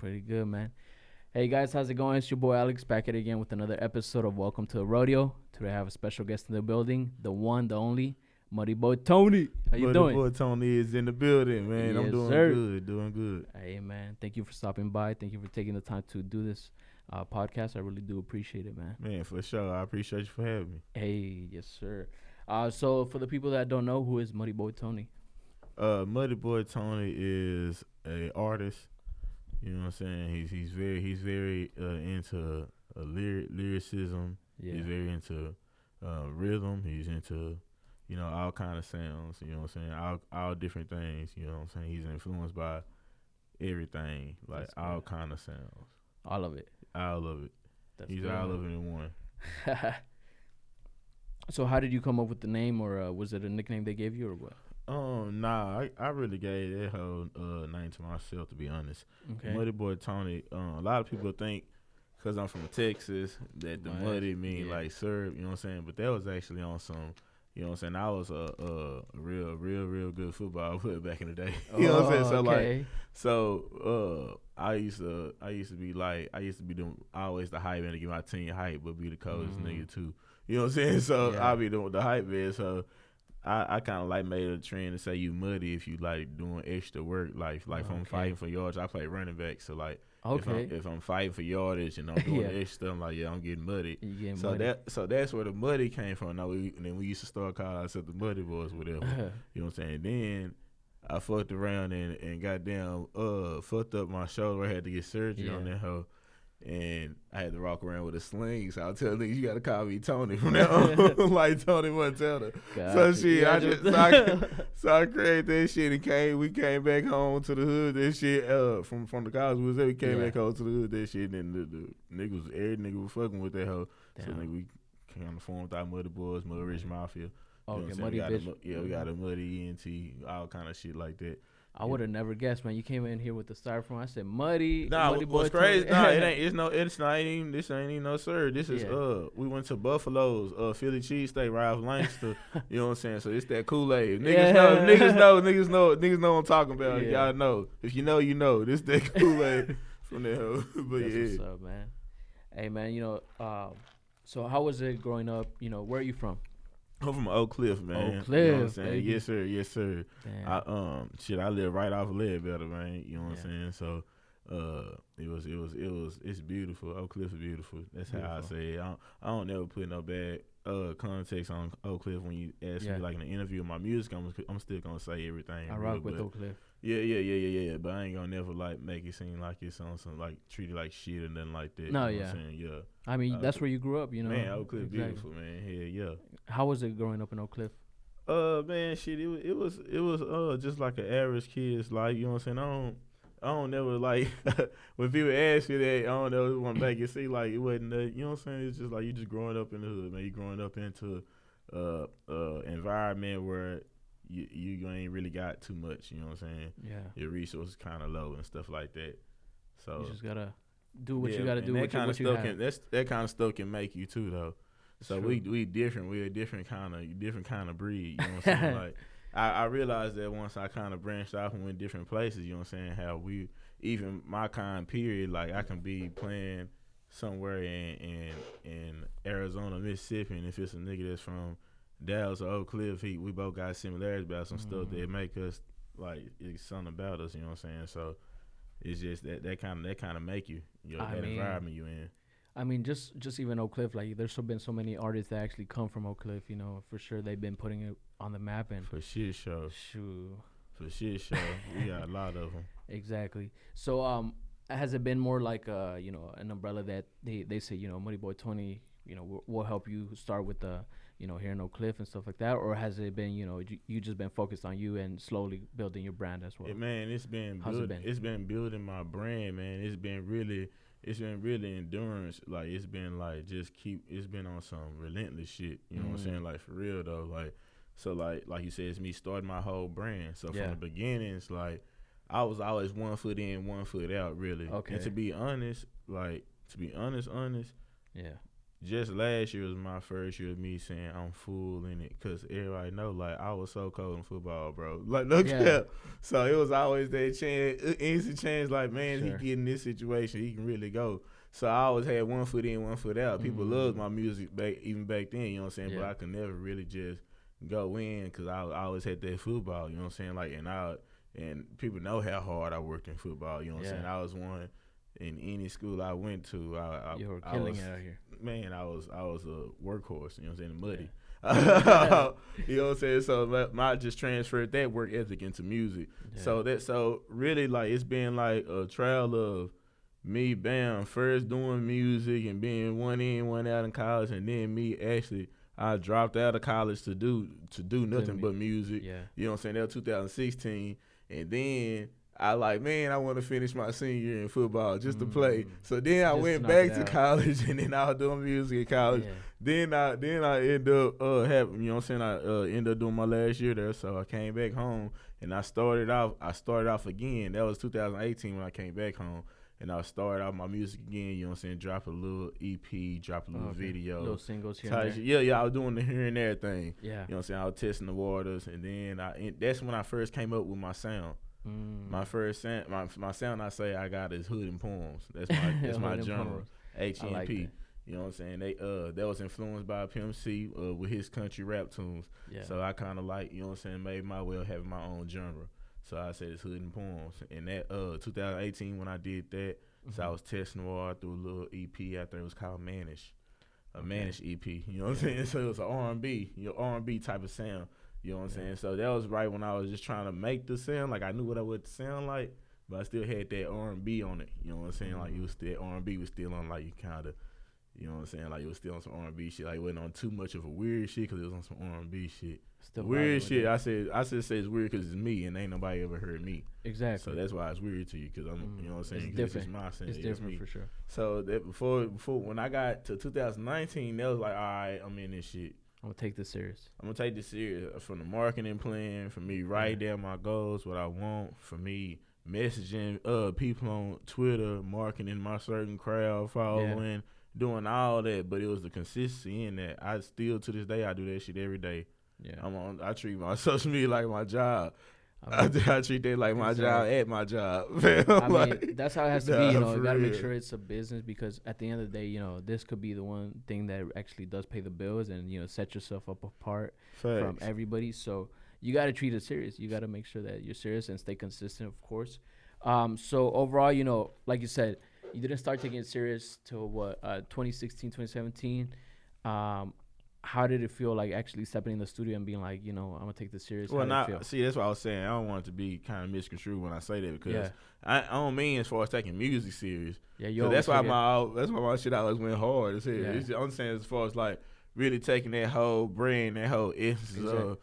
Pretty good, man. Hey guys, how's it going? It's your boy Alex back at it again with another episode of Welcome to the Rodeo. Today I have a special guest in the building, the one, the only, MuddyBoyTony. How you doing? MuddyBoyTony is in the building, man. I'm Yes, doing sir. doing good. Hey man, thank you for stopping by. Thank you for taking the time to do this podcast. I really do appreciate it, man. Man, for sure. I appreciate you for having me. Hey, yes sir. So for the people that don't know, who is MuddyBoyTony? MuddyBoyTony is a artist. You know what I'm saying? He's very into lyricism. Yeah. He's very into rhythm. He's into all kind of sounds. You know what I'm saying? All different things. You know what I'm saying? He's influenced by everything, like all kind of sounds. All of it. All of it. He's good, all of it in one. So how did you come up with the name, or was it a nickname they gave you, or what? Nah, I really gave that whole name to myself, to be honest. Okay. MuddyBoyTony. A lot of people think, because I'm from Texas, that the muddy mean like syrup, you know what I'm saying? But that was actually on some, you know what I'm saying? I was a real good football player back in the day. You know what I'm saying? So I used to be always the hype man to get my team hype, but be the coldest nigga too. You know what I'm saying? So I be the hype man. So I kind of like made a trend to say you muddy if you like doing extra work. Like if I'm fighting for yards, I play running back. So like if I'm fighting for yardage and I'm doing extra, I'm like, I'm getting muddy. So that's where the muddy came from. And then we used to start calling ourselves the Muddy Boys, whatever. You know what I'm saying? Then I fucked around and goddamn fucked up my shoulder. I had to get surgery on that hoe. And I had to walk around with a sling, so I was telling niggas, you gotta call me Tony from now on, like Tony Montana. So I created that shit and we came back home to the hood. That shit from the college we was there. We came back home to the hood. That shit, and the niggas, every nigga was fucking with that hoe. So nigga, we kind of formed with our Muddy Boys, Mud Rich Mafia. Okay, Muddy Bitch. We got a Muddy ENT, all kind of shit like that. I would have never guessed, man. You came in here with the styrofoam. I said, Muddy. Nah, Muddy what's Boy crazy? Tony. Nah, this ain't even no sir. This is we went to Buffalo's, Philly cheesesteak, Ralph Langster. You know what I'm saying? So it's that Kool-Aid. Niggas know what I'm talking about. Y'all know. If you know, you know. This that Kool-Aid from that hoe. But That's what's up, man. Hey, man, so how was it growing up? Where are you from? I'm from Oak Cliff, man. Oak Cliff, you know what I'm saying? baby. Yes, sir. Damn. I live right off of Ledbetter, man. You know what I'm saying? So, it's beautiful. Oak Cliff is beautiful. That's how I say it. I don't never put no bad context on Oak Cliff when you ask me like in an interview of my music. I'm still gonna say everything. I rock with Oak Cliff. Yeah. But I ain't gonna never like make it seem like it's on some like treat it like shit and nothing like that. No, you know what I'm saying? Yeah. I mean, that's where you grew up, Man, Oak Cliff beautiful, man. Yeah. How was it growing up in Oak Cliff? Man, shit, it was just like an average kid's life. You know what I'm saying? I don't never like when people ask you that. I don't never want to make it seem like it wasn't. You know what I'm saying? It's just like you just growing up in the hood, man. You growing up into environment where you ain't really got too much. You know what I'm saying? Yeah. Your resources kind of low and stuff like that. So you just gotta do what you gotta do. That kind of stuff that kind of stuff can make you too, though. So we different. We're a different kind of breed. You know what I'm saying? Like I realized that once I kind of branched off and went different places. You know what I'm saying? How even my kind period, like I can be playing somewhere in Arizona, Mississippi, and if it's a nigga that's from Dallas or Oak Cliff, we both got similarities about some stuff that make us like it's something about us. You know what I'm saying? So it's just that kind of make you that environment you in. I mean, just even Oak Cliff, like there's been so many artists that actually come from Oak Cliff. For sure they've been putting it on the map and for shit show. Shoot. For shit show, we got a lot of them. Exactly. So has it been more like an umbrella that they say MuddyBoyTony will help you start with the here in Oak Cliff and stuff like that, or has it been you just been focused on you and slowly building your brand as well? Man, it's been building my brand, man. It's been really endurance. Like it's been like it's been on some relentless shit. You know what I'm saying? Like for real though. Like you said, it's me starting my whole brand. So from the beginning, it's like I was always 1 foot in, 1 foot out, really. Okay. And to be honest, just last year was my first year of me saying I'm full in it, cause everybody know like I was so cold in football, bro. Like no cap. So it was always that chance, instant chance. Like man, he get in this situation, he can really go. So I always had one foot in, one foot out. People loved my music even back then. You know what I'm saying? Yeah. But I could never really just go in, cause I always had that football. You know what I'm saying? Like and people know how hard I worked in football. You know what I'm saying? I was one. In any school I went to, you were killing it out here. Man, I was a workhorse. You know what I'm saying? Muddy. Yeah. You know what I'm saying? So I just transferred that work ethic into music. Yeah. So really like it's been like a trial of me, first doing music and being one in, one out in college, and then me actually I dropped out of college to do nothing but music. Yeah. You know what I'm saying? That was 2016, and then I want to finish my senior year in football just to play. So then I went back to college, and then I was doing music in college. Yeah. Then I ended up having, you know what I'm saying, I ended up doing my last year there. So I came back home, and I started off again. That was 2018 when I came back home, and I started off my music again. You know what I'm saying, drop a little EP, drop a little video, little singles here and there. Yeah, I was doing the here and there thing. Yeah, you know what I'm saying, I was testing the waters, and then that's when I first came up with my sound. My first sound, my sound I say I got is Hood and Poems. That's my genre, HNP. Like you know what I'm saying? That was influenced by Pimp C with his country rap tunes. Yeah. So I kind of like, you know what I'm saying, made my way of having my own genre. So I said it's Hood and Poems. And that 2018 when I did that, so I was testing the water through a little EP out there. It was called Manish, Manish EP. You know what I'm saying? So it was an R&B, R&B type of sound. You know what I'm saying? So that was right when I was just trying to make the sound. Like I knew what I would sound like, but I still had that R&B on it. You know what I'm saying? Like it was still R&B was still on, like you kind of, you know what I'm saying? Like it was still on some R&B shit. Like it wasn't on too much of a weird shit because it was on some R&B shit. Still weird shit. I said say it's weird because it's me and ain't nobody ever heard me. Exactly. So that's why it's weird to you because I'm, you know what I'm saying? It's different. It's my sound. It's different for sure. So that before when I got to 2019, that was like, all right, I'm in this shit. I'm gonna take this serious. I'm gonna take this serious from the marketing plan, for me write down my goals, what I want, for me messaging people on Twitter, marketing my certain crowd, following, doing all that. But it was the consistency in that. I still to this day I do that shit every day. Yeah, I treat my social media like my job. I treat that like my job at my job. I mean, that's how it has to be. You know, you gotta make sure it's a business because at the end of the day, you know, this could be the one thing that actually does pay the bills and, you know, set yourself up apart from everybody. So you gotta treat it serious. You gotta make sure that you're serious and stay consistent, of course. So overall, you know, like you said, you didn't start taking it serious till 2016, 2017. How did it feel like actually stepping in the studio and being like, you know, I'm gonna take this serious? Well, see, that's what I was saying. I don't want it to be kind of misconstrued when I say that because I don't mean as far as taking music serious. Yeah, that's why my shit always went hard. I'm saying as far as like really taking that whole brand, that whole essence.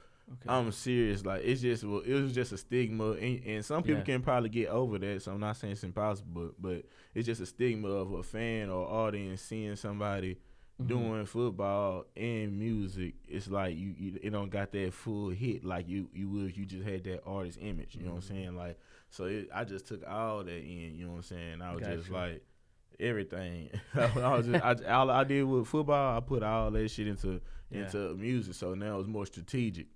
I'm serious. Like it was just a stigma, and some people can probably get over that. So I'm not saying it's impossible, but it's just a stigma of a fan or audience seeing somebody doing football and music. It's like you it don't got that full hit like you would if you just had that artist image. You know what I'm saying? Like I just took all that in. You know what I'm saying? I was just like everything. All I did with football, I put all that shit into music. So now it's more strategic.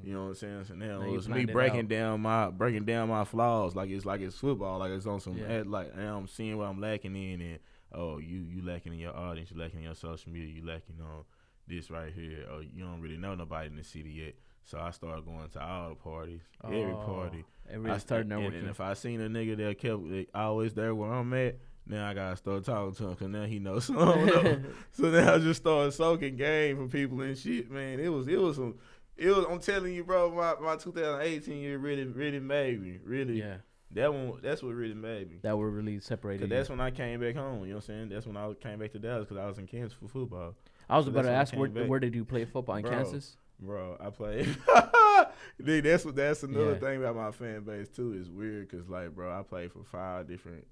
You know what I'm saying? So now it's me breaking down my flaws like it's football, like it's on some like now I'm seeing what I'm lacking in and. Oh, you lacking in your audience, you lacking in your social media, you lacking on this right here, or you don't really know nobody in the city yet. So I started going to all the parties, every party. I started networking. And if I seen a nigga that kept always there where I'm at, now I gotta start talking to him because now he knows. So now I just started soaking game from people and shit, man. It was I'm telling you, bro, my 2018 year really made me, really. Yeah. That's what really made me. That were really separated. Cause that's when I came back home. You know what I'm saying? That's when I came back to Dallas because I was in Kansas for football. I was about to ask where did you play football in Kansas? Bro, I played. Dude, that's another thing about my fan base too. It's weird because like, bro, I played for 5 different.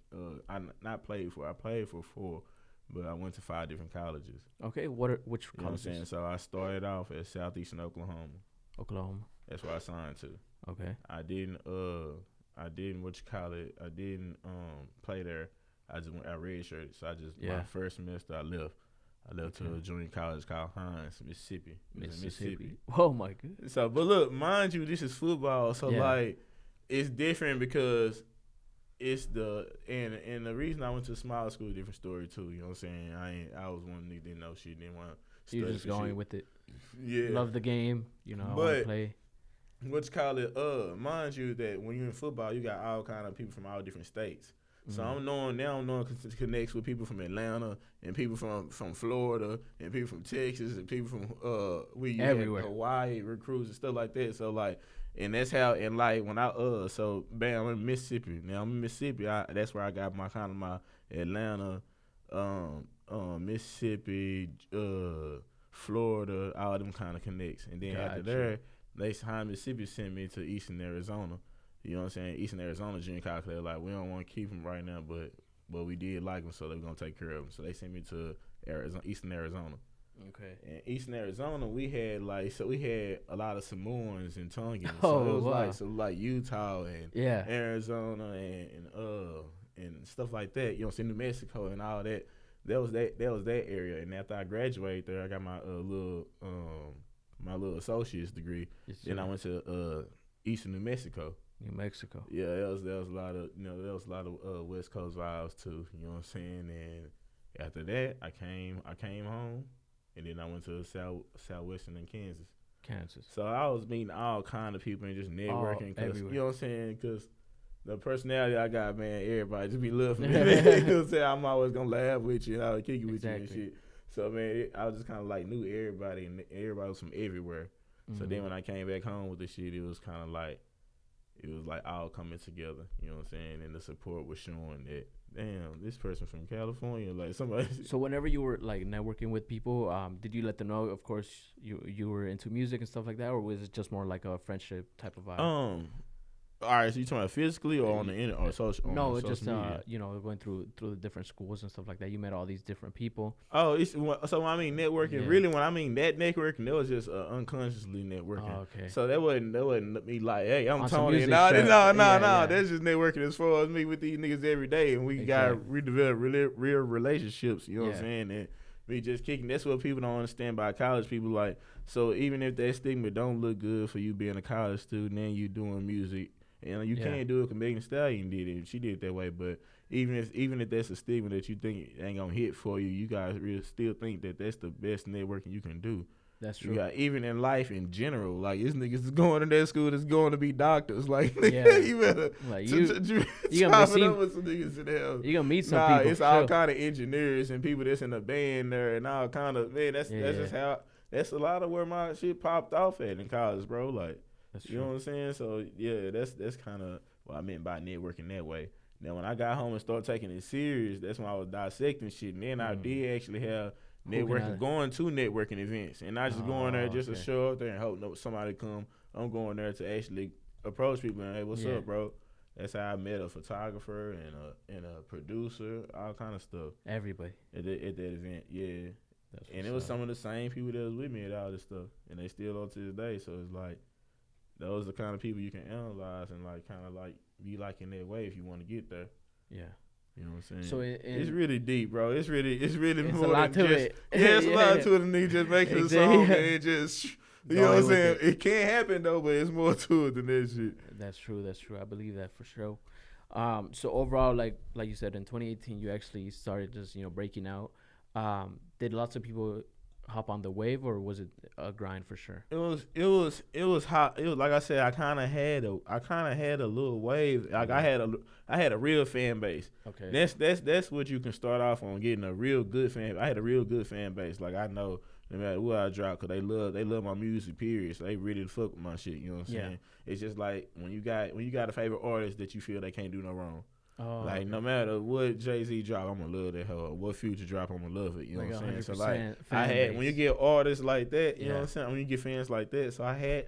I played for 4, but I went to 5 different colleges. Okay, which colleges? You know what I'm saying? So I started off at Southeastern Oklahoma. That's where I signed to. Okay. I didn't play there. I redshirted. So my first semester I left. I left to a junior college called Hines, Mississippi. Mississippi. Oh my goodness. So, but look, mind you, this is football, so like it's different because it's and the reason I went to a smaller school, different story too. You know what I'm saying? I was one of the niggas didn't know shit, didn't want to. You just going with it. Yeah. Love the game, you know. I want to play. What's called it? Mind you, that when you're in football, you got all kind of people from all different states. So I'm knowing connects with people from Atlanta and people from Florida and people from Texas and people from everywhere, Hawaii, recruits and stuff like that. So like, and that's how, and like when so bam, I'm in Mississippi. Now I'm in Mississippi. That's where I got my kind of my Atlanta, Mississippi, Florida, all them kind of connects. And then after there, Mississippi sent me to Eastern Arizona. You know what I'm saying? Eastern Arizona junior college. They're like, we don't want to keep him right now, but we did like him, so they're gonna take care of him. So they sent me to Eastern Arizona. Okay. And Eastern Arizona, we had a lot of Samoans and Tongans. So it was like Utah and Arizona and stuff like that. You know, New Mexico and all that. That was that area. And after I graduated there, I got my little associate's degree. Yes, then I went to Eastern New Mexico. New Mexico. Yeah, there was a lot of West Coast vibes too. You know what I'm saying? And after that, I came home, and then I went to Southwestern in Kansas. So I was meeting all kind of people and just networking. You know what I'm saying? Because the personality I got, man, everybody just be loving me. You know what I'm saying? I'm always gonna laugh with you and I'll kick it with you and shit. So man, I was just kind of like knew everybody, and everybody was from everywhere. So then when I came back home with the shit, it was kind of like. It was like all coming together, you know what I'm saying? And the support was showing that, damn, this person from California, like somebody. So whenever you were like networking with people, did you let them know, of course, you were into music and stuff like that, or was it just more like a friendship type of vibe? All right, so you talking about physically or on the internet or social? No, it's just going through the different schools and stuff like that. You met all these different people. Oh, so I mean networking. Really, when I mean that networking, that was just unconsciously networking. Oh, okay. So that wasn't me like, hey, I'm Tony. No. That's just networking as far as me with these niggas every day, and we got redevelop real relationships. You know what I'm saying? And me just kicking. That's what people don't understand about college people. Like, so even if that stigma don't look good for you being a college student and you doing music. And you can't do it because Megan Thee Stallion did it. She did it that way. But even if that's a stigma that you think ain't going to hit for you, you guys really still think that that's the best networking you can do. That's true. Even in life in general, like, this niggas is going to that school that's going to be doctors. Like, you better. Like, you gonna meet some people. It's all kind of engineers and people that's in the band there and all kind of, man, that's just how, that's a lot of where my shit popped off at in college, bro. Like, you know what I'm saying? So yeah, that's kind of what I meant by networking that way. Now when I got home and started taking it serious, that's when I was dissecting shit. And then I did actually have networking, going to networking events, and not just going there just to show up there and hope somebody come. I'm going there to actually approach people and, hey, what's up, bro? That's how I met a photographer and a producer, all kind of stuff. Everybody at that event, yeah. And it was some of the same people that was with me at all this stuff, and they still on to this day. So it's like. Those are the kind of people you can analyze and like kind of like be like in that way if you want to get there. Yeah, you know what I'm saying. So it's really deep, bro. It's really more a lot than to just it. It's a lot to it than nigga just making a song and it just you know what I'm saying. It can't happen though, but it's more to it than that shit. That's true. I believe that for sure. So overall, like you said, in 2018, you actually started just breaking out. Did lots of people hop on the wave, or was it a grind for sure? It was hot. It was like I said, I kind of had a little wave. Like I had a real fan base. Okay. That's what you can start off on, getting a real good fan. I had a real good fan base. Like I know no matter what I drop, cause they love my music. Period. So they really fuck with my shit. You know what I'm saying? It's just like when you got a favorite artist that you feel they can't do no wrong. Oh, like no matter what Jay-Z drop, I'm gonna love that hoe. What Future drop, I'm gonna love it. You know what I'm saying? So like when you get artists like that, you know what I'm saying? When you get fans like that, so I had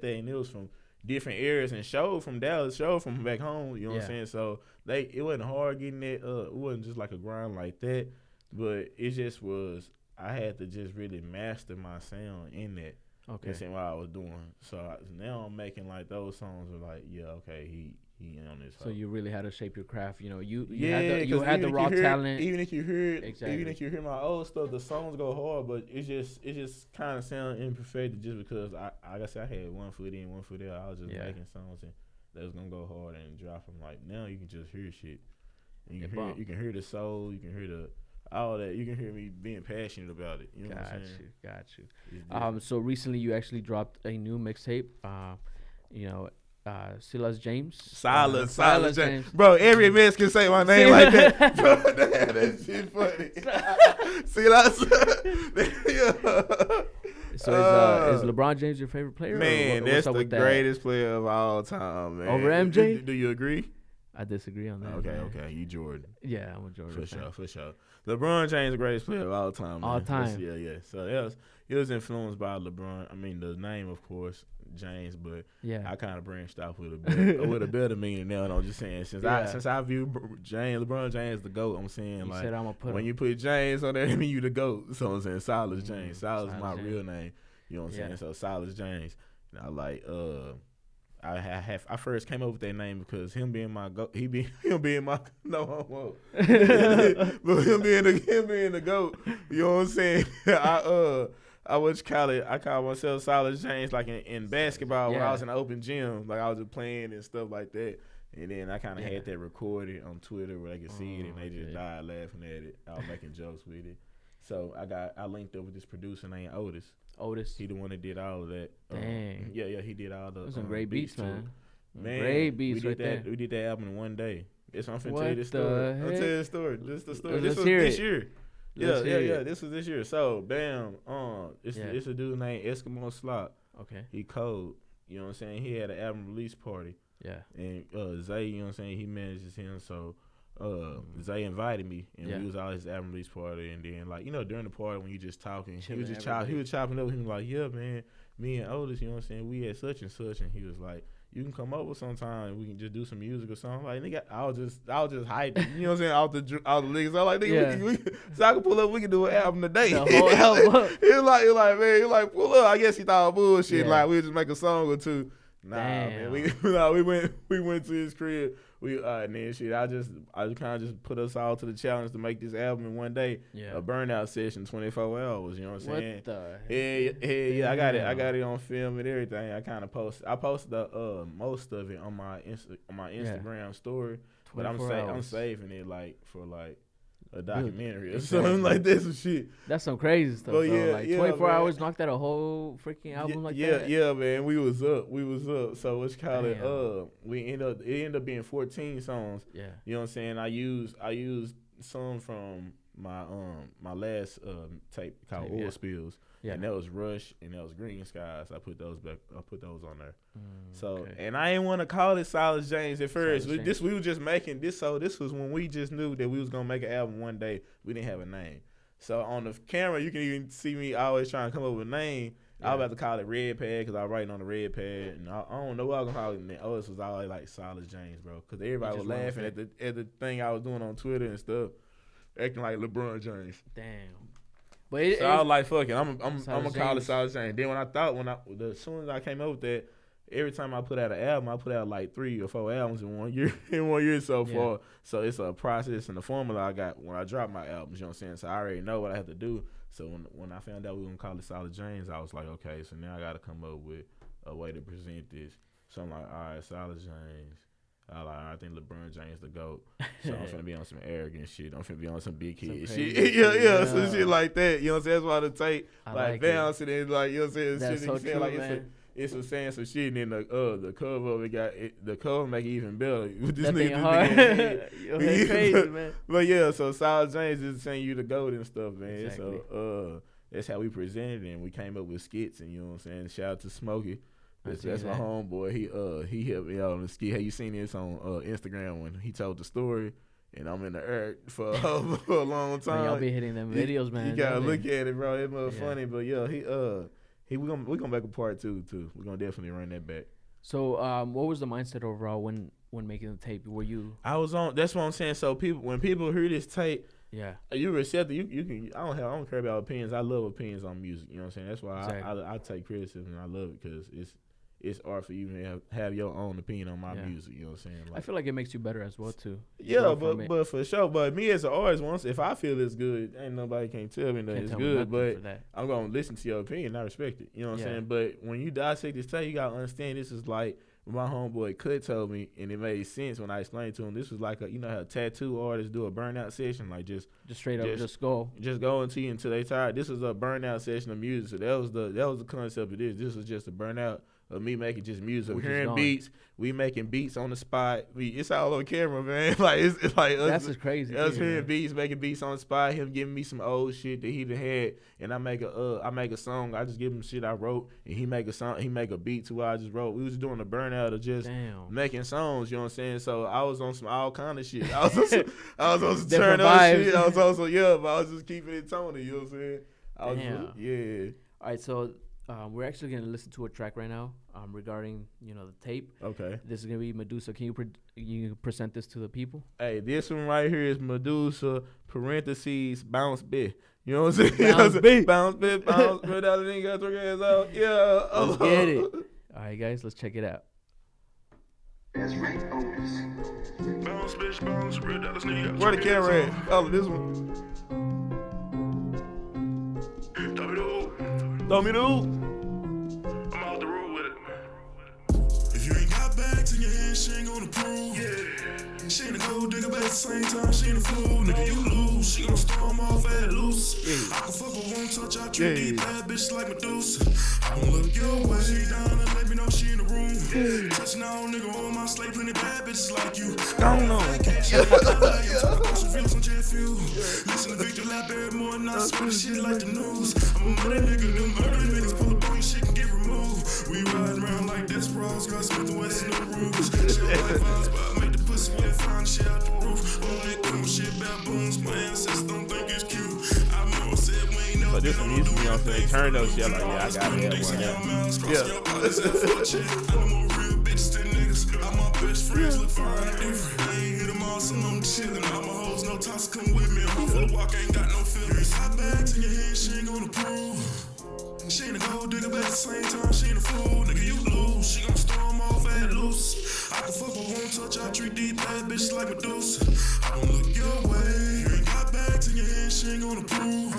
that, and it was from different areas and show from Dallas, show from back home. You know what I'm saying? So it wasn't hard getting that. It wasn't just like a grind like that, but it just was. I had to just really master my sound in that. Okay. That's what I was doing. So now I'm making like those songs are like, yeah, okay, he on this. So you really had to shape your craft. You know, you you had the raw talent. Even if you hear my old stuff, the songs go hard, but it just kind of sound imperfect just because like I said, I had 1 foot in, 1 foot out. I was just making songs and that was gonna go hard and drop them. Like now, you can just hear shit. You can hear the soul. You can hear all that. You can hear me being passionate about it. You know what I'm saying? Got you. So recently you actually dropped a new mixtape. Silas James. Silas James. Bro, every man can say my name like that. Bro, that shit funny. Silas. So is LeBron James your favorite player? Man, that's the greatest player of all time, man. Over MJ? Do you agree? I disagree on that. Okay. You Jordan. Yeah, I'm a Jordan. For sure. LeBron James, the greatest player of all time. Man. All time. Yeah. So it was influenced by LeBron. I mean, the name, of course, James, but I kind of branched off with a better meaning now. And I'm just saying, since I view LeBron James the GOAT, I'm saying when you put James on there, I mean you the GOAT. So I'm saying Silas James. Silas is my real name. You know what I'm saying? So Silas James. And I like I first came up with that name because him being my GOAT, him being my no homo, but him being the GOAT. You know what I'm saying? I call myself Silas James like in basketball when I was in the open gym, like I was just playing and stuff like that. And then I kind of had that recorded on Twitter where they could see it and they just died laughing at it. I was making jokes with it. So I linked up with this producer named Otis. He the one that did all of that. Dang. He did all the some great beats, man. Great beats we did that album in one day. I'm finna tell you this story. I'll tell you the story. This the story. This was this year. Yeah. This was this year. So bam, it's a dude named Eskimo Slop. Okay. He cold. You know what I'm saying? He had an album release party. Yeah. And Zay, you know what I'm saying, he manages him, so Zay invited me and we was all his album release party, and then like, you know, during the party when you just talking, he was chopping up, he was like, yeah man, me and Otis, you know what I'm saying, we had such and such, and he was like, you can come over sometime and we can just do some music or something. Like nigga, I was just hyped, you know what I'm saying, out the leagues. So I was like, nigga, so I can pull up, we can do an album today. The whole album. He was like, pull up. I guess he thought bullshit, like we'll just make a song or two. Nah, man, we went to his crib. And then shit, I kind of just put us all to the challenge to make this album in one day. Yeah. A burnout session, 24 hours. You know what I'm saying? What the? Yeah. I got it on film and everything. I posted most of it on my Instagram story, but I'm saving it for a documentary or something like this and shit. That's some crazy stuff. Well, like 24 hours knocked out a whole freaking album like that. Yeah, man. We was up. So it's kind of it ended up being 14 songs. Yeah. You know what I'm saying? I used some from my last tape called Oil Spills. Yeah. And that was Rush and that was Green Skies. I put those on there. And I didn't want to call it Silas James at first. We were just making this. So this was when we just knew that we was gonna make an album one day. We didn't have a name. So on the camera, you can even see me always trying to come up with a name. I was about to call it Red Pad because I was writing on the Red Pad, and I don't know what I was gonna call it. And Otis was always like Silas James, bro, because everybody was laughing at the thing I was doing on Twitter and stuff, acting like LeBron James. Damn. But I was like, fuck it, I'm gonna call it Silas James. Then as soon as I came up with that, every time I put out an album, I put out like 3 or 4 albums in 1 year so far. So it's a process and the formula I got when I drop my albums. You know what I'm saying? So I already know what I have to do. So when I found out we were gonna call it Silas James, I was like, okay, so now I got to come up with a way to present this. So I'm like, all right, Silas James. I think LeBron James the GOAT. So I'm finna be on some arrogant shit. I'm finna be on some big kid shit. Yeah, some shit like that. You know what I'm saying? That's why the tape like bouncing and like, you know what I'm saying? That's shit so true, like man. it's saying some shit, and then the cover of it the cover make it even better. This that nigga hard. Yo, crazy, man. But yeah, so Silas James is saying you the GOAT and stuff, man. Exactly. So that's how we presented it, and we came up with skits, and you know what I'm saying? Shout out to Smokey. That's my homeboy. He helped me out on the skit. Have you seen this on Instagram when he told the story? And I'm in the air for a long time. Man, y'all be hitting them videos, man. You gotta look at it, bro. It was funny, but yeah, we gonna make a part 2 too. We're gonna definitely run that back. So, what was the mindset overall when making the tape? Were you? I was on. That's what I'm saying. So when people hear this tape, you receptive. You can. I don't care about opinions. I love opinions on music. You know what I'm saying? That's why I take criticism. And I love it because it's art for you to have your own opinion on my music. You know what I'm saying? Like, I feel like it makes you better as well too. Yeah, but for sure. But me as an artist, once if I feel it's good, ain't nobody can tell me that it's good. But I'm gonna listen to your opinion. I respect it. You know what I'm saying? But when you dissect this tape, you gotta understand this is like my homeboy Cut told me, and it made sense when I explained to him. This was like how a tattoo artist do a burnout session, like just straight up, just go until they tired. This is a burnout session of music. So that was the concept of this. This was just a burnout of me making just music, hearing beats. We making beats on the spot. It's all on camera, man. Like it's like us, that's just crazy. Us hearing beats, making beats on the spot. Him giving me some old shit that he done had, and I make a song. I just give him shit I wrote, and he make a song. He make a beat to what I just wrote. We was doing a burnout of just making songs. You know what I'm saying? So I was on some all kind of shit. I was on some turn up shit. I was also but I was just keeping it Tony. You know what I'm saying? All right, so. We're actually going to listen to a track right now regarding, the tape. Okay. This is going to be Medusa. Can you present this to the people? Hey, this one right here is Medusa, parentheses, bounce bit. You know what I'm saying? Bounce bit. Bounce bit, bounce bit. Yeah. Let's get it. All right, guys, let's check it out. That's right, Otis. Bounce, bitch, bounce. Where the camera at? Oh, this one. Throw me the hoop. I'm out the road with it. If you ain't got bags in your hand, she ain't gonna prove. Yeah. She ain't a gold digger, but at the same time, she ain't a fool. Nigga, you lose. She gon' storm off at loose. Yeah. I can fuck but won't touch. I treat these bad bitches like Medusa. I gon' look your way down and let me know she in the room. Yeah. Touching on nigga on my slate, plenty bad bitches like you. I don't know. Listen to Victor Lap every morning, I spit shit like the news. I'm a money nigga, them murder niggas pull up on your shit and get removed. We riding around like desperados, got Smith the West in the roofs. She don't like vibes, but I make the pussy wet, find shit out the roof. Only cool shit, baboons, my ancestors don't think it's cute. I know I said we ain't never. So this one used to be on saying turn those shit like, I got it. I'm a real bitch to niggas. All my best friends look fine and different. I ain't hit them all, so I'm chillin'. All my hoes, no toss, come with me. I'm full of walk, ain't got no feelings. Hot bags in your hand, she ain't gonna prove. She ain't a gold digger, but at the same time, she ain't a fool. Nigga, you lose. She gon' storm off at loose. I can fuck but won't touch. I treat these bad bitches like Medusa. I gon' look your way. You ain't got bags in your hand, she ain't gonna prove.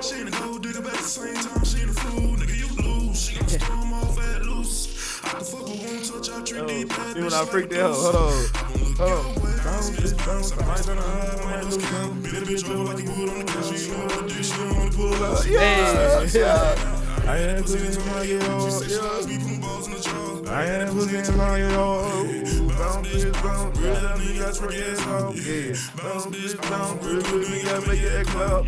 She ain't a gold digger, but at the same time, she ain't a fool. Nigga, you lose. She gon' storm off at loose. I can fuck but won't touch. I treat these bad bitches like Medusa. Hold on. Bounce, bitch, bounce. I might turn her, I might lose count. Beat a bitch over like you would on the couch. She know what this, she don't wanna pull out. I ain't pussy in my yo. I ain't pussy in my yo. Bounce, bitch, bounce. Real that nigga got forget out. Bounce, bitch, bounce. Real nigga got make it clap.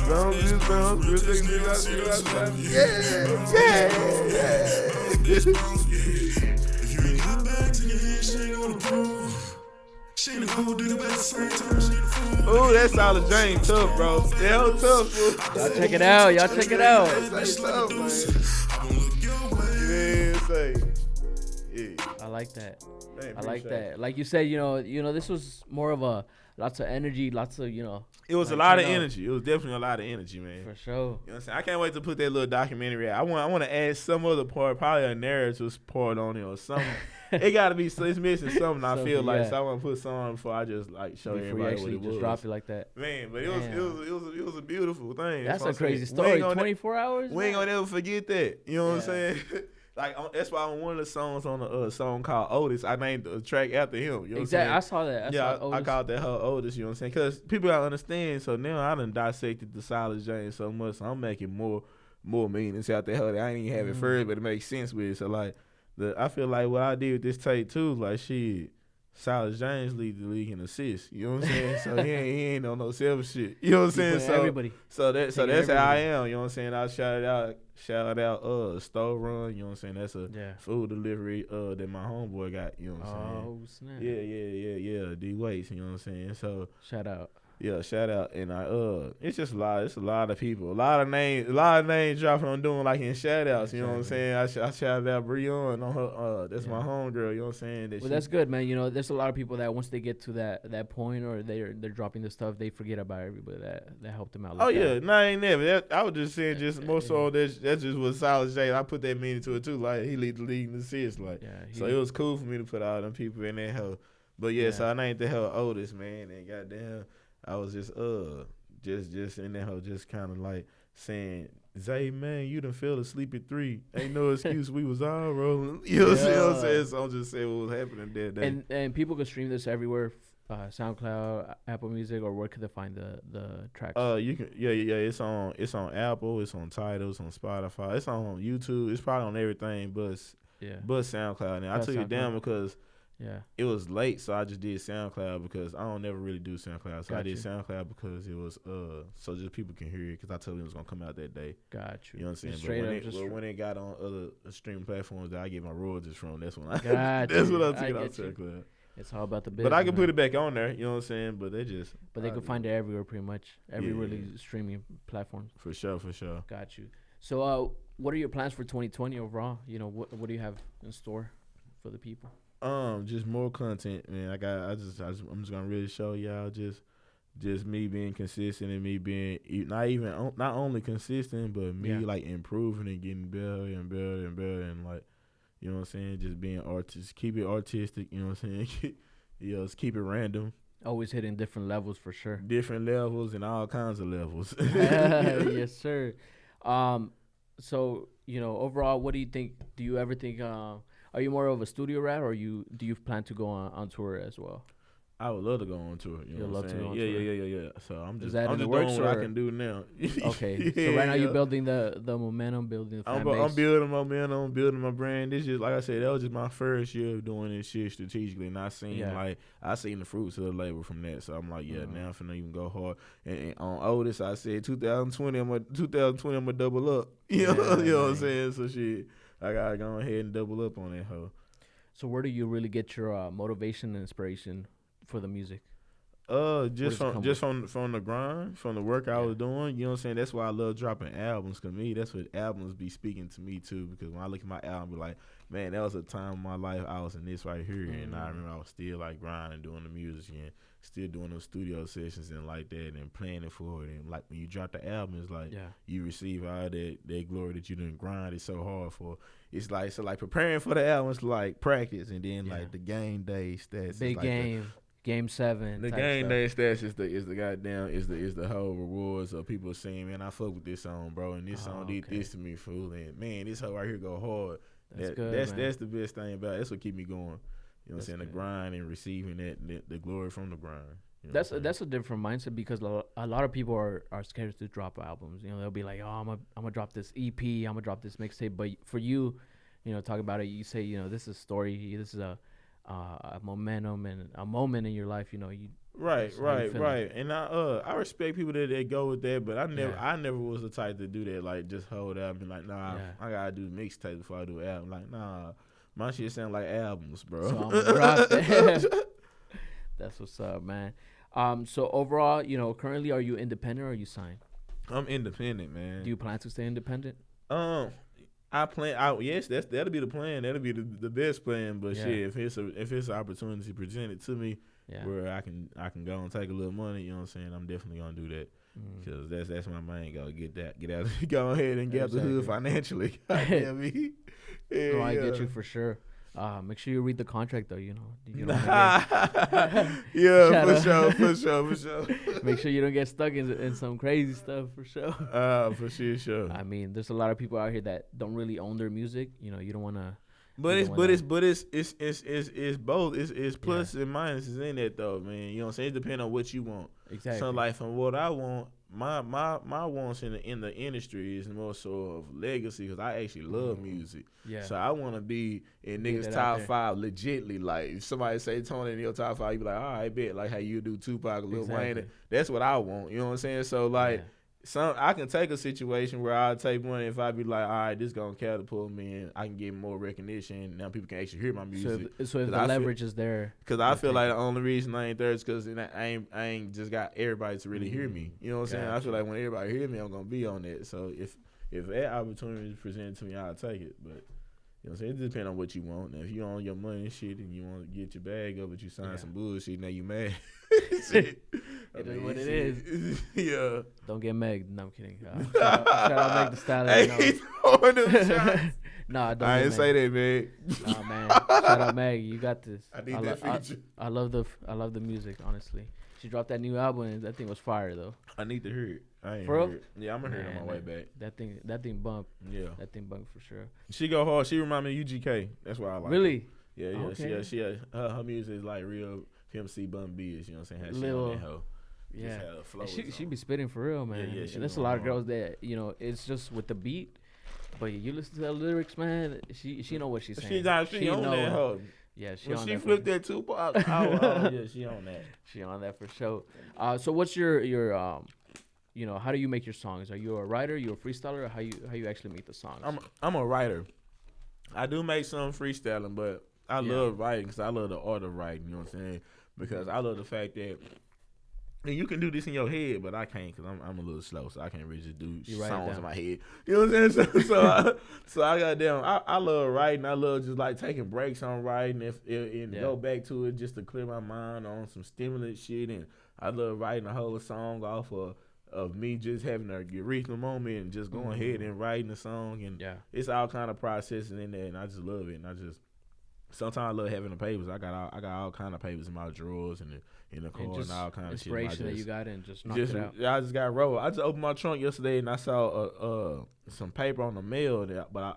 Bounce, bitch, bounce. Real nigga got clap. If you ain't got bags in your hand, she ain't gonna prove. She ain't a gold digger, but at the same time, she ain't a fool. Ooh, that's Silas James tough, bro. Yeah, tough, fool. Y'all check it out. That's tough, man. I like that. Man, I like that. Like you said, this was more of lots of energy, lots of, It was a lot of energy. It was definitely a lot of energy, man. For sure. You know what I'm saying? I can't wait to put that little documentary out. I want to add some other part, probably a narrative part on it or something. It got to be, it's missing something, I feel like. So I want to put something on before I just show everybody what it was. Just drop it like that. Man, but it was a beautiful thing. That's a crazy story. 24 hours? We ain't going to ever forget that. You know what I'm saying? That's why on one of the songs on a song called Otis, I named the track after him. You know exactly. I saw that. I called that her Otis, you know what I'm saying? Because people gotta understand, so now I done dissected the Silas James so much, so I'm making more meanings out there that I ain't even have it first, but it makes sense with it. So, I feel like what I did with this tape, too, shit, Silas James lead the league in assists. You know what I'm saying? So he ain't on no selfish shit. You know what I'm saying? So everybody. So that's how I am. You know what I'm saying? I shout out Store Run. You know what I'm saying? That's a food delivery that my homeboy got. You know what I'm saying? Oh snap. Yeah. D Waits. You know what I'm saying? So shout out. Yeah, shout out. And it's just it's a lot of people. A lot of names dropping I'm doing like in shout outs, you know what I'm saying? I shouted out Breon on her that's my homegirl, you know what I'm saying? That's good, man. You know, there's a lot of people that once they get to that point or they're dropping the stuff, they forget about everybody that helped them out. I ain't never. I was just saying more so that's just what Silas James. I put that meaning to it too. Like he lead the league in assists. Like so it was cool for me to put all them people in that hell. But so I named the hell Otis, man, and goddamn I was just in that hoe, just kind of like saying, Zay, man, you done fell asleep at 3. Ain't no excuse. We was all rolling. You know what I'm saying? So I'm just saying what was happening that day. And people can stream this everywhere, SoundCloud, Apple Music, or where could they find the tracks? You can It's on Apple, it's on Tidal, it's on Spotify, it's on YouTube. It's probably on everything, but SoundCloud. Now I took it down because. Yeah, it was late, so I just did SoundCloud because I don't never really do SoundCloud. So I did SoundCloud because it was so just people can hear it because I told them it was gonna come out that day. Got you. You know what I'm saying? But when it got on other streaming platforms that I get my royalties from, that's when I took it off SoundCloud. It's all about the business. But I can put it back on there. You know what I'm saying? But they can find it everywhere, pretty much every really streaming platform. For sure. Got you. So what are your plans for 2020 overall? You know, what do you have in store for the people? Just more content, man. I'm just gonna really show y'all just me being consistent and me being not only consistent, but me like improving and getting better and better and better and like, you know what I'm saying, just being artistic, keep it artistic, you know what I'm saying, just keep it random. Always hitting different levels for sure. Different levels and all kinds of levels. Yes, sir. So you know, overall, what do you think? Do you ever think? Are you more of a studio rat, or do you plan to go on tour as well? I would love to go on tour. You know what I'm saying? Yeah. So I'm just doing what I can do now. Okay. So right now you're building the momentum, building the fan base. I'm building momentum, building my brand. This just like I said, that was just my first year of doing this shit strategically, and I seen the fruits of the labor from that. So I'm like, now I'm finna even go hard. And on Otis, I said 2020, I'm gonna double up. You know what I'm saying? So shit, I gotta go ahead and double up on that hoe. So where do you really get your motivation and inspiration for the music? Just from the grind, from the work I was doing. You know what I'm saying? That's why I love dropping albums. Cause me, that's what albums be speaking to me too. Because when I look at my album, I be like, man, that was a time in my life I was in this right here, and I remember I was still like grinding, doing the music, and still doing those studio sessions and like that, and planning for it. And like when you drop the album, it's like you receive all that glory that you didn't grind it so hard for. It's like preparing for the album is like practice, and then like the game day stats. Big game. Game 7. The game day stats is the whole rewards of people saying, man, I fuck with this song, bro, and this song did this to me, fool, and man, this hoe right here go hard. That's the best thing about it. That's what keep me going. You know what I'm saying? The grind and receiving the glory from the grind. You know that's a different mindset because a lot of people are scared to drop albums. You know, they'll be like, oh, I'm gonna drop this EP, I'm gonna drop this mixtape. But for you, you know, talk about it. You say, you know, this is a story. This is a momentum and a moment in your life, you know. Right. And I respect people that go with that, but I never was the type to do that, like just hold out and be like, nah, I gotta do mixtape before I do an album. Like, nah, my shit sound like albums, bro. So I'm gonna drop that. That's what's up, man. So overall, you know, currently, are you independent or are you signed? I'm independent, man. Do you plan to stay independent? Yes, that'll be the plan. That'll be the best plan. But shit, if it's an opportunity presented to me where I can go and take a little money, you know what I'm saying, I'm definitely gonna do that because that's my main goal. Get out, go ahead and get the hood financially. Goddamn me. No, I get you for sure. Make sure you read the contract though. You know for sure. Make sure you don't get stuck in some crazy stuff for sure. For sure. I mean, there's a lot of people out here that don't really own their music. You know, you don't want to. But it's both. It's plus and minuses in that though, man. You know what I'm saying? It depends on what you want. Exactly. So like from what I want, my wants in the industry is more so of legacy because I actually love music. Yeah. So I want to be in niggas top 5 legitly. Like if somebody say Tony in your top 5, you be like, all right, bet. Like how you do Tupac, Lil Wayne. That's what I want. You know what I'm saying? So like I can take a situation where I'll take one if I be like, all right, this gonna catapult me and I can get more recognition. Now people can actually hear my music. So if the leverage is there, because I feel like the only reason I ain't there is because I ain't just got everybody to really hear me. You know what I'm saying? I feel like when everybody hear me, I'm gonna be on that. So if that opportunity is presented to me, I'll take it. But you know what I'm saying? It depends on what you want. Now, if you own your money and shit and you want to get your bag up, but you sign some bullshit, now you mad. Shit. It is what it is. Yeah. Don't get Meg. No, I'm kidding. Shout out Meg the Stallion. Hey, he's throwing them shots. Nah, don't I get didn't say that, Meg. Nah, man. Shout out Meg. You got this. I need that feature. I love the music. Honestly, she dropped that new album and that thing was fire though. I need to hear it. I ain't For real? heard it. Yeah, I'm gonna hear it on my way back. That thing bump. Yeah. That thing bump for sure. She go hard. She remind me of UGK. That's why I like Really? her. Yeah, yeah. Okay. She her music is like real Pimp C Bun Biz. You know what I'm saying? How she Little- on that hoe. Yeah. Just had a flow And or she be spitting for real, man. Yeah, she and there's a going lot of hard. girls that it's just with the beat, but you listen to the lyrics, man. She know what she's saying. She on know that hoe. Yeah, she When on she that. flipped that Tupac, yeah, she on that. She on that for sure. So what's your how do you make your songs? Are you a writer? You a freestyler? Or how you actually make the songs? I'm a writer. I do make some freestyling, but I love writing because I love the art of writing. You know what I'm saying? Because I love the fact that. And you can do this in your head, but I can't because I'm a little slow, so I can't really just do songs in my head. You know what I'm saying? So I got down. I love writing. I love just like taking breaks on writing and go back to it just to clear my mind on some stimulant shit. And I love writing a whole song off of me just having a eureka moment and just going ahead and writing the song. And it's all kind of processing in there, and I just love it. And sometimes I love having the papers. I got all kind of papers in my drawers and in the car and all kind of shit. Inspiration that you got and just knock it out. I just got rolled. I just opened my trunk yesterday and I saw some paper on the mail. I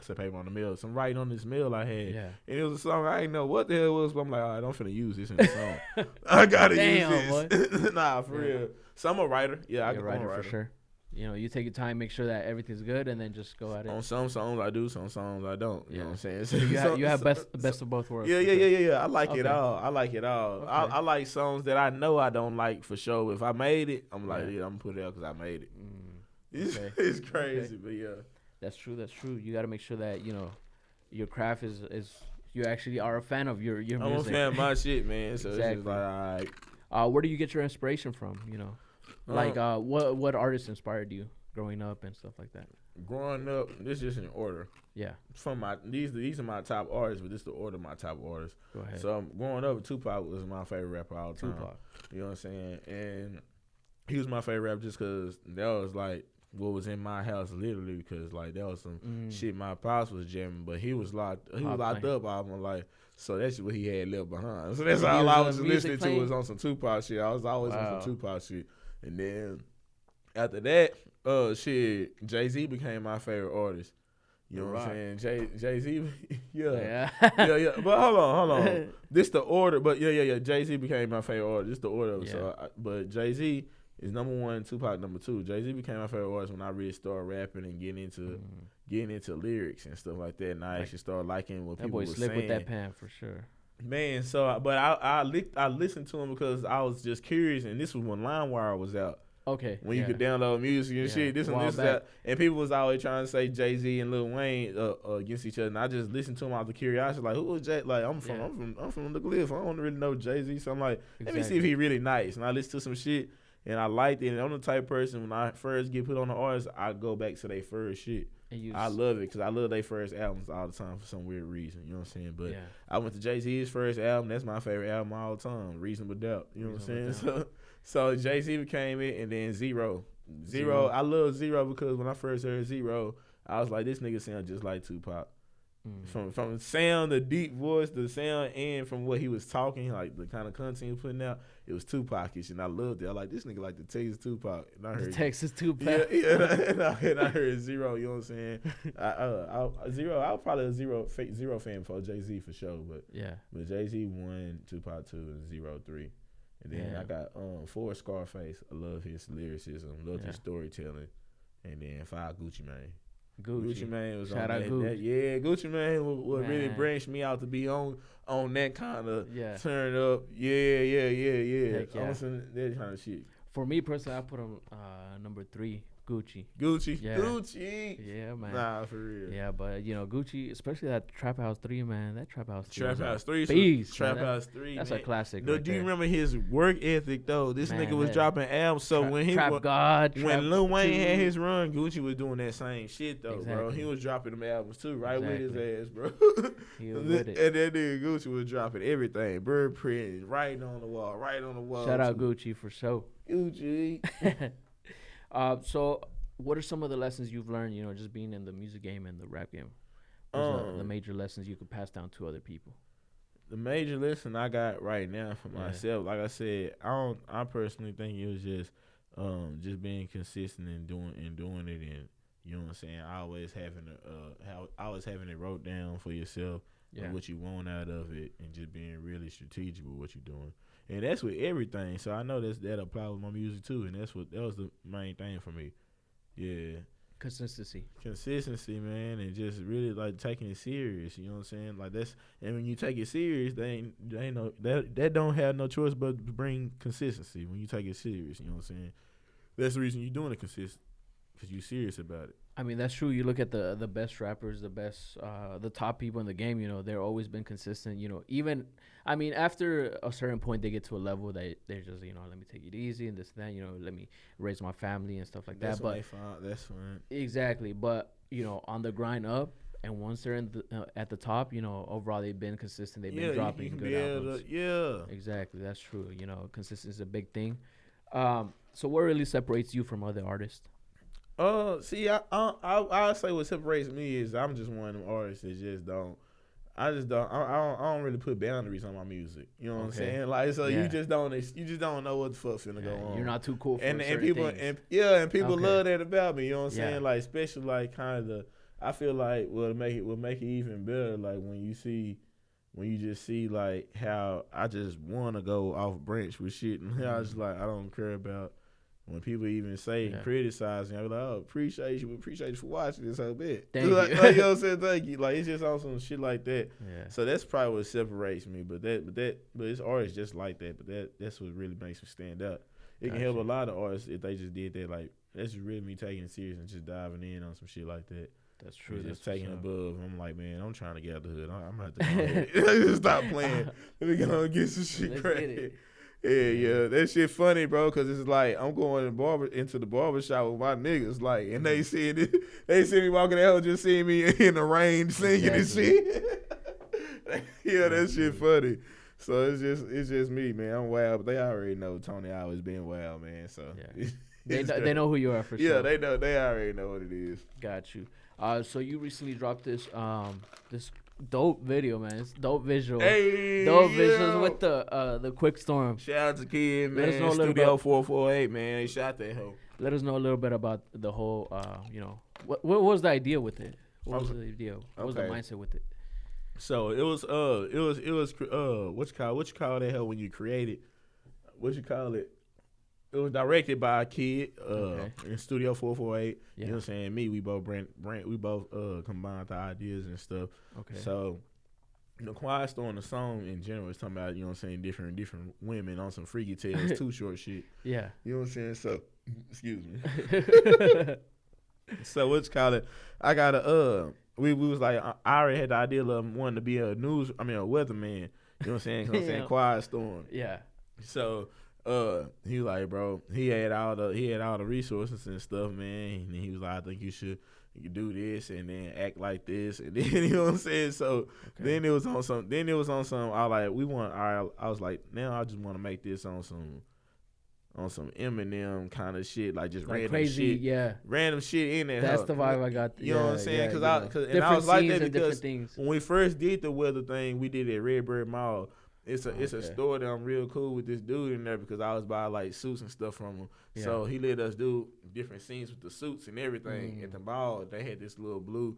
said paper on the mail. Some writing on this mail I had. Yeah. And it was a song I didn't know what the hell it was, but I'm like, all right, I'm finna use this in the song. I gotta use this. Nah, for real. So I'm a writer. Yeah, I'm a writer for sure. You take your time, make sure that everything's good, and then just go at it. On some songs I do, some songs I don't. You know what I'm saying? So you have best of both worlds. Yeah. I like it all. Okay. Okay. I like songs that I know I don't like for sure. If I made it, I'm like, I'm gonna put it out because I made it. It's crazy, but yeah. That's true. You got to make sure that your craft is you actually are a fan of your music. I'm a fan of my shit, man. So Exactly. it's just like, all right. Where do you get your inspiration from? Like what artists inspired you growing up and stuff like that? Growing up, this is in order. Yeah. From these are my top artists, but this is the order of my top artists. Go ahead. So growing up, Tupac was my favorite rapper all the time. Tupac. You know what I'm saying? And he was my favorite rapper just because that was like what was in my house literally because like that was some shit my pops was jamming, but he was locked up all my life. So that's what he had left behind. So that's all I was listening to was on some Tupac shit. I was always on some Tupac shit. And then after that, Jay-Z became my favorite artist. You know what I'm saying? Jay-Z, yeah. But hold on. This the order, but yeah. Jay-Z became my favorite artist. This the order. Yeah. So, but Jay-Z is number one, Tupac number two. Jay-Z became my favorite artist when I really started rapping and getting into lyrics and stuff like that. And I actually started liking what people were saying. That boy slipped with that pen for sure. Man, but I listened to him because I was just curious, and this was when LimeWire was out. Okay. When you could download music and shit, this and that, and people was always trying to say Jay-Z and Lil Wayne against each other, and I just listened to him out of curiosity, like who was Jay? Like I'm from the Glyph. I don't really know Jay-Z, so I'm like, let me see if he really nice. And I listened to some shit, and I liked it. And I'm the type of person when I first get put on the artist, I go back to their first shit. I love it because I love their first albums all the time for some weird reason. You know what I'm saying? But I went to Jay-Z's first album. That's my favorite album all the time. Reasonable Doubt. You know what I'm saying? So Jay-Z became it, and then Zero. I love Zero because when I first heard Zero, I was like, this nigga sound just like Tupac. From the sound, the deep voice, the sound, and from what he was talking, like the kind of content he was putting out, it was Tupac-ish, and I loved it. I like this nigga like the Texas Tupac, and I heard Texas Tupac. Yeah, and I heard Zero. You know what I'm saying? I was probably a Zero fan for Jay-Z for sure, but Jay-Z 1, Tupac 2, and Zero 3. And then I got 4 Scarface. I love his lyricism, love his storytelling, and then 5 Gucci Mane. Gucci Mane was Shout on out that. Gucci Mane would really branch me out to be on that kind of turn up. Yeah. Heck yeah. On some that kind of shit. For me personally, I put him number 3, Gucci. Gucci. Yeah. Gucci. Yeah, man. Nah, for real. Yeah, but Gucci, especially that Trap House 3, man. That Trap House 3. Trap House 3. Beast, Trap man. House 3. That's man. a classic. No, right do you there. remember his work ethic though? This Man, nigga was that- dropping albums. So when he Trap was, God, when Trap Lil Wayne 2. had his run, Gucci was doing that same shit though, bro. Exactly. He was dropping them albums too, right with Exactly. his ass, bro. He was and with it. that nigga Gucci was dropping everything, bird print, right on the wall. Shout out too. Gucci for sure. Gucci. So, what are some of the lessons you've learned, just being in the music game and the rap game? What's the major lessons you could pass down to other people? The major lesson I got right now for Yeah. myself, like I said, I personally think it was just being consistent and doing it, and you know what I'm saying. Always having it wrote down for yourself, and what you want out of it, and just being really strategic with what you're doing. And that's with everything. So I know that applies with my music too, and that was the main thing for me. Yeah. Consistency, man, and just really like taking it serious. You know what I'm saying? Like and when you take it serious, they ain't no that don't have no choice but to bring consistency. When you take it serious, you know what I'm saying? That's the reason you're doing it consistent, because you're serious about it. I mean, that's true. You look at the best rappers, the top people in the game, they're always been consistent. Even, I mean, after a certain point, they get to a level that they're just, let me take it easy and this and that, let me raise my family and stuff like That's that. But they found. That's fine. exactly. But, on the grind up, and once they're at the top, overall they've been consistent. They've been dropping good albums. Exactly. That's true. Consistency is a big thing. So what really separates you from other artists? See, I say what separates me is I'm just one of them artists that I don't really put boundaries on my music. You know what I'm saying? Like, so you just don't know what the fuck finna go on. You're not too cool for and certain people things. and people love that about me. You know what I'm saying? Like, especially like kind of I feel like what make it even better. Like when you just see like how I just want to go off branch with shit, and I just like I don't care about. When people even say criticize me, I be like, "Oh, appreciate you for watching this whole bit." Thank you. Like, you know what I'm saying? Thank you. Like, it's just on some shit like that. Yeah. So that's probably what separates me. But it's artists just like that. But that's what really makes me stand out. It can help a lot of artists if they just did that. Like, that's just really me taking it serious and just diving in on some shit like that. That's true. Just taking above. I'm like, man, I'm trying to get out the hood. I'm gonna have to go just stop playing. Let me go and get some shit crazy. Yeah, that shit funny, bro, because it's like I'm going into the barbershop with my niggas, like, and they see me walking out, just seeing me in the rain singing and shit. That shit funny. So it's just me, man. I'm wild, but they already know Tony always been wild, man. So they know who you are for sure. Yeah, they know. They already know what it is. Got you. So you recently dropped this dope video, man. It's dope visual. Hey, dope visuals with the quick storm. Shout out to Kid, man. Let us know a little Studio bit. 448, man. They shot that hoe. Let us know a little bit about the whole. What was the idea with it? What was the idea? What was the mindset with it? So it was what you call that hell when you create it? What you call it? It was directed by a kid in Studio 448. You know what I'm saying? We both combined the ideas and stuff. Okay. So the Quiet Storm, the song in general is talking about, you know what I'm saying, different women on some freaky tales, too short shit. Yeah. You know what I'm saying? So excuse me. So what's called it? I got we was like I already had the idea of wanting to be a weatherman. You know what I'm saying? 'Cause I'm saying Quiet Storm. Yeah. So he was like, bro, he had all the resources and stuff, man. And he was like, I think you do this and then act like this, and then you know what I'm saying. So then it was on some. I was like, now I just want to make this on some Eminem kind of shit, like just random crazy shit, random shit in there. That's the vibe I got. You know what I'm saying? Because I was like that because when we first did the weather thing, we did it at Redbird Mall. It's a store that I'm real cool with this dude in there because I was buying like suits and stuff from him. Yeah. So he let us do different scenes with the suits and everything at the mall. They had this little blue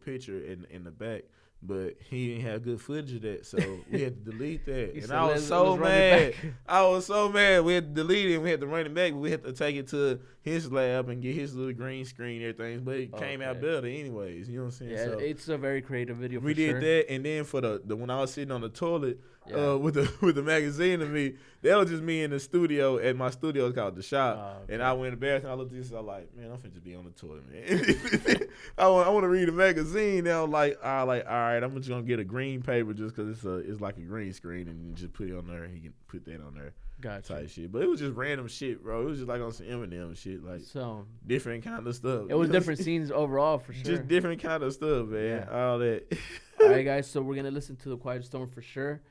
picture in the back. But he didn't have good footage of that, so we had to delete that. And I was so mad. I was so mad. We had to delete it and we had to run it back, but we had to take it to his lab and get his little green screen and everything. But it came out better anyways. You know what I'm saying? Yeah, so it's a very creative video for we did that, and then for the when I was sitting on the toilet, with the magazine of me. That was just me in the studio. At my studio, it's called The Shop. And I went to the bathroom. I looked at this. I was like, man, I'm finna just be on the toilet, man. I want to read a magazine. Now, like, all right, I'm just gonna get a green paper just because it's like a green screen, and you just put it on there. And he can put that on there. Gotcha. Type shit. But it was just random shit, bro. It was just like on some Eminem shit, like so different kind of stuff. It was different scenes overall for sure. Just different kind of stuff, man. Yeah. All that. All right, guys. So we're gonna listen to The Quiet Storm for sure.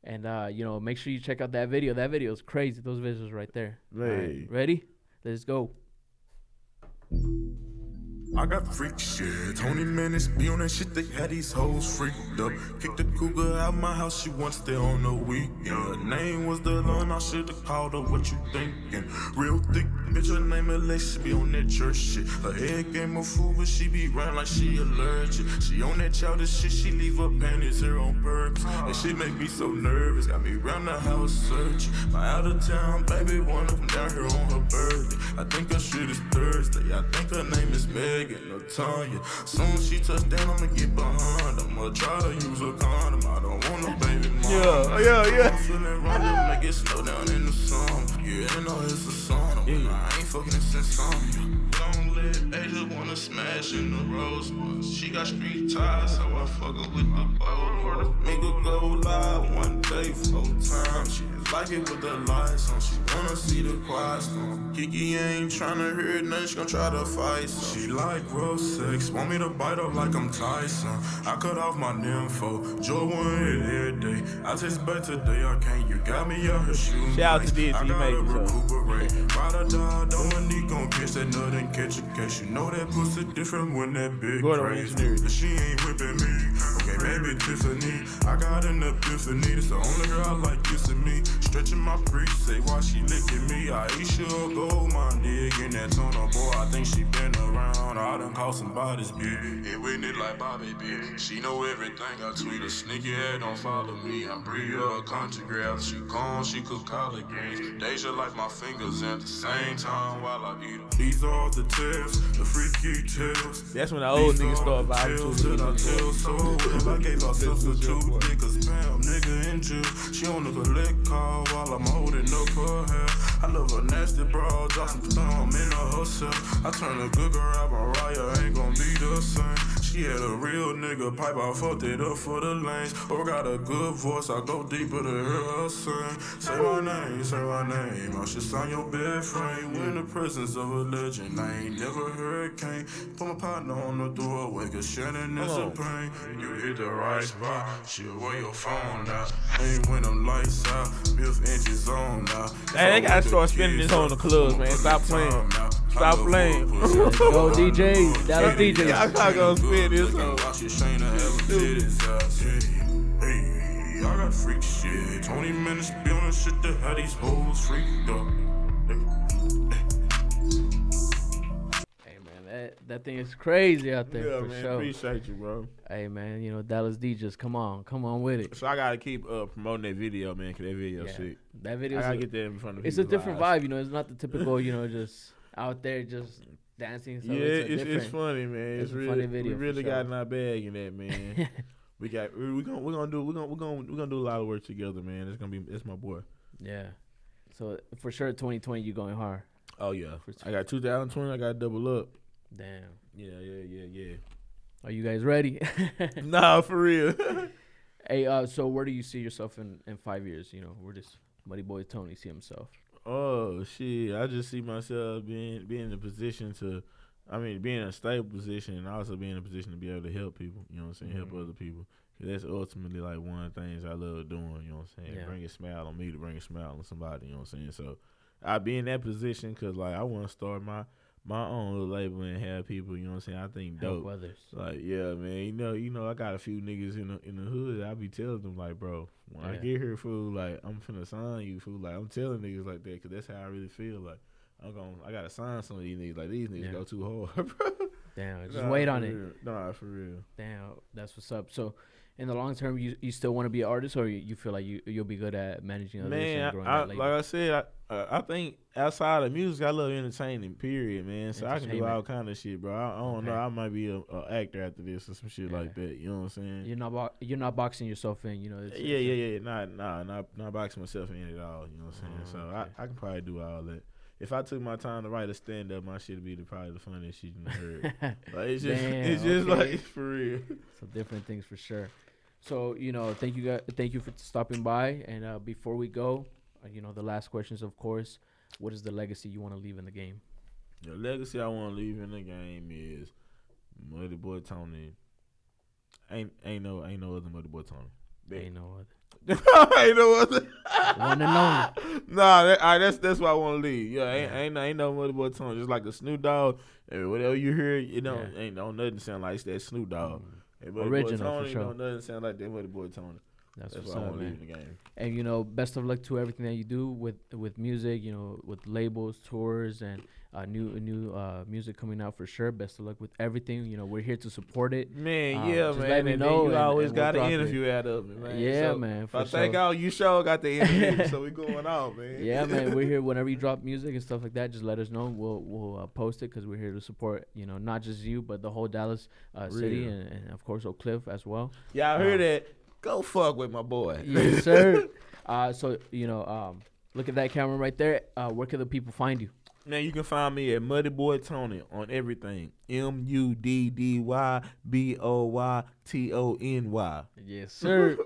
And, make sure you check out that video. That video is crazy. Those visuals right there. Man. Right, ready? Let's go. I got freak shit. Tony Menace be on that shit. They had these hoes freaked up. Kicked the cougar out my house. She wants stay on the weekend. Her name was the Lun. I should've called her. What you thinking? Real thick bitch. Her name Alex. She be on that church shit. Her head game of food, but she be round like she allergic. She on that childish shit. She leave her panties here on purpose. And she make me so nervous. Got me round the house searching. My out of town baby, one of them down here on her birthday. I think her shit is Thursday. I think her name is Meg. No Tanya. Soon she touch down, I'ma get behind. I'ma try to use a condom. I don't want no baby mama. Yeah. I'm feeling random, make it slow down in the summer. Yeah, I know it's a song. I ain't fucking it since summer. Don't let Asia wanna smash in the rose ones. She got street ties, so I fuck her with the bow. Nigga go live one day 4 times. She like it with the lights on. She wanna see the quiet storm. Kiki ain't tryna hear nothing. She gon' try to fight. So she like rough sex. Want me to bite up like I'm Tyson. I cut off my nympho. Joe one hit every day. I taste back today. I can't. You got me out here shooting. Shout out to DT. I You gotta made it, recuperate. Ride or die. Don't need gon' catch that nut and catch a case. You know that pussy different when that big crazy. But she ain't whipping me. Okay, baby Tiffany. I got an epiphany. That's the only girl I like kissing me. Stretching my breath, say why she licking me. Aisha Gold, my nigga, in that tunnel, boy. I think she been around. I done caught somebody's beat. It with it like Bobby B. She know everything I tweet. A sneaky head don't follow me. I'm Bria, a country girl. She gone, she cook collard greens. Deja like my fingers at the same time while I eat them. These are the tales, the freaky tales. That's when the old niggas start vibing to I tell so well. I gave her sister 2 niggas, Pam, nigga in jail. She on the collect call while I'm holding up her hair. I love a nasty bra, drop some thumb in her herself. I turn a good girl out, Mariah ain't gon' be the same. She had a real nigga pipe, I fucked it up for the lanes. Or got a good voice, I go deeper to hear her sing. Say my name, I should sign your bed frame. We in the presence of a legend, I ain't never hurricane. Put my partner on the doorway, cause Shannon is a pain. You hit the right spot, she'll wear your phone now. Ain't when them lights out, Biff inches on now. Hey, they gotta start spinning this on the clubs, man. Stop playing. Stop playing. Go DJ. Dallas DJ. Y'all not gonna spin this on. Hey, I got freak shit. 20 minutes be on the shit that had these hoes freaked up. Hey man, that thing is crazy out there Yeah, for man. sure. Appreciate you, bro. Hey man, Dallas DJs, come on with it. So I gotta keep promoting that video, man, cause that video sick. That video, I gotta get that in front of it's a people's different eyes. vibe, It's not the typical, just out there just dancing. So Yeah, it's funny, man. It's a really, funny video we really for got sure. in our bag in that, man. we're gonna do a lot of work together, man. It's my boy. Yeah. So for sure, 2020, you going hard. Oh yeah, I got 2020. I got double up. Damn. Yeah. Are you guys ready? Nah, for real. Hey, so where do you see yourself in 5 years? Where does MuddyBoyTony see himself? Oh shit! I just see myself being in a position to, being in a stable position, and also being in a position to be able to help people. You know what I'm saying? Help other people. 'Cause that's ultimately like one of the things I love doing. You know what I'm saying? Yeah. Bring a smile on me to bring a smile on somebody. You know what I'm saying? So I be in that position because like I want to start my own little label and have people. You know what I'm saying? I think Help dope. others. Like yeah, man. You know, I got a few niggas in the hood. I be telling them like, bro, when I Yeah. get here, fool, like I'm finna sign you, fool. Like I'm telling niggas like that because that's how I really feel. Like I gotta sign some of these niggas. Like these niggas go too hard, bro. Damn, just wait on it. Nah, for real. Damn, that's what's up. So, in the long term, you still want to be an artist, or you feel like you'll be good at managing others Man, and growing that label? like I said, I think outside of music, I love entertaining. Period, man. So I can do all kind of shit, bro. I don't know. I might be a actor after this or some shit like that. You know what I'm saying? You're not boxing yourself in. You know. Yeah. Not boxing myself in at all. You know what I'm saying? So I can probably do all that. If I took my time to write a stand up, my shit would be probably the funniest shit you heard. Like, it's just like for real. So different things for sure. So thank you for stopping by. And before we go, the last questions, of course. What is the legacy you want to leave in the game? The legacy I want to leave in the game is MuddyBoyTony. Ain't no other MuddyBoyTony. Ain't no other. Ain't no other. One and only. Nah, that's what I want to leave. Yeah, ain't no MuddyBoyTony. Just like a Snoop Dogg. Whatever you hear, ain't nothing sound like that Snoop Dogg. Original for sure. Don't nothing sound like that MuddyBoyTony. That's what I want to leave in the game. And best of luck to everything that you do with music. With labels, tours, and new music coming out for sure. Best of luck with everything. We're here to support it. Man, just man. let me know. You always and got we'll an interview out of it, man. Yeah, so man. I think all you sure got the interview, so we going out, man. Yeah, man. We're here whenever you drop music and stuff like that. Just let us know. We'll post it because we're here to support. Not just you, but the whole Dallas city and of course Oak Cliff as well. Yeah, I heard that. Go fuck with my boy. Yes, sir. So look at that camera right there. Where can the people find you? Now you can find me at MuddyBoyTony on everything. MuddyBoyTony. Yes, sir.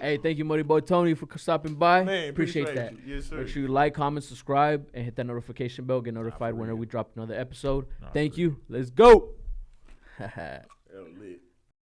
Hey, thank you, MuddyBoyTony, for stopping by. Man, appreciate that. Yes, sir. Make sure you like, comment, subscribe, and hit that notification bell. Get notified whenever we drop another episode. Thank you. Let's go. That was lit.